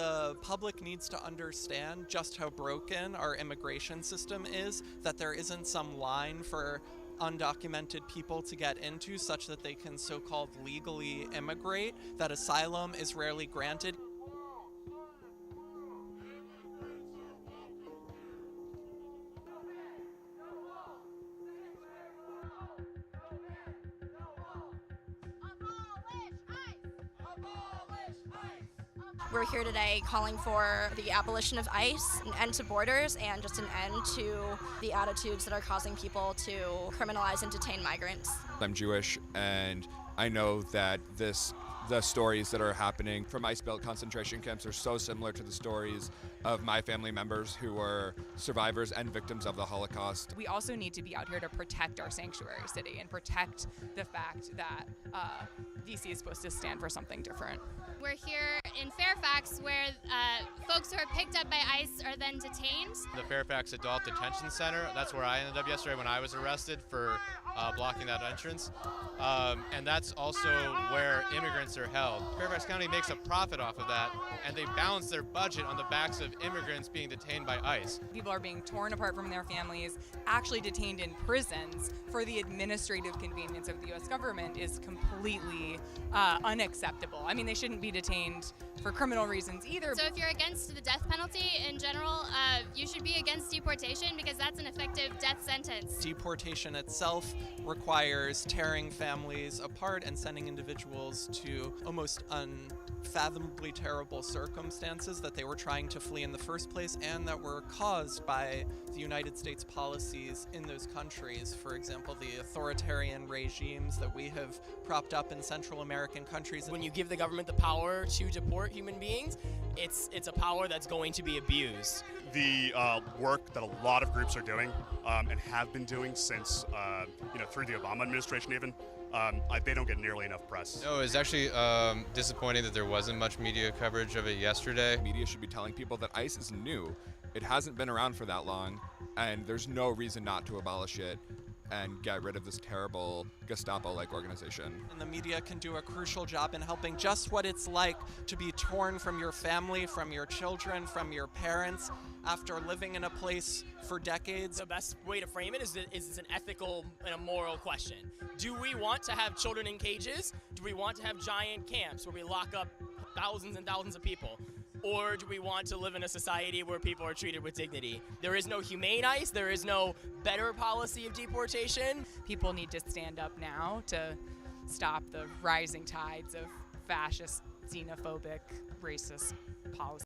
The public needs to understand just how broken our immigration system is, that there isn't some line for undocumented people to get into such that they can so-called legally immigrate, that asylum is rarely granted. We're here today calling for the abolition of ICE, an end to borders, and just an end to the attitudes that are causing people to criminalize and detain migrants. I'm Jewish, and I know that the stories that are happening from ICE-built concentration camps are so similar to the stories of my family members who were survivors and victims of the Holocaust. We also need to be out here to protect our sanctuary city and protect the fact that DC is supposed to stand for something different. We're here in Fairfax where folks who are picked up by ICE are then detained. The Fairfax Adult Detention Center, that's where I ended up yesterday when I was arrested for blocking that entrance. And that's also where immigrants are held. Fairfax County makes a profit off of that, and they balance their budget on the backs of immigrants being detained by ICE. People are being torn apart from their families, actually detained in prisons for the administrative convenience of the U.S. government is completely unacceptable. I mean, they shouldn't be detained for criminal reasons either. So if you're against the death penalty in general, you should be against deportation because that's an effective death sentence. Deportation itself requires tearing families apart and sending individuals to almost unfathomably terrible circumstances that they were trying to flee in the first place and that were caused by the United States policies in those countries. For example, the authoritarian regimes that we have propped up in Central American countries. When you give the government the power to deport human beings, it's a power that's going to be abused. The work that a lot of groups are doing and have been doing since, through the Obama administration even, they don't get nearly enough press. No, it's actually disappointing that there wasn't much media coverage of it yesterday. Media should be telling people that ICE is new. It hasn't been around for that long, and there's no reason not to abolish it and get rid of this terrible Gestapo-like organization. And the media can do a crucial job in helping just what it's like to be torn from your family, from your children, from your parents, after living in a place for decades. The best way to frame it is it's an ethical and a moral question. Do we want to have children in cages? Do we want to have giant camps where we lock up thousands and thousands of people? Or do we want to live in a society where people are treated with dignity? There is no humane ICE, there is no better policy of deportation. People need to stand up now to stop the rising tides of fascist, xenophobic, racist policy.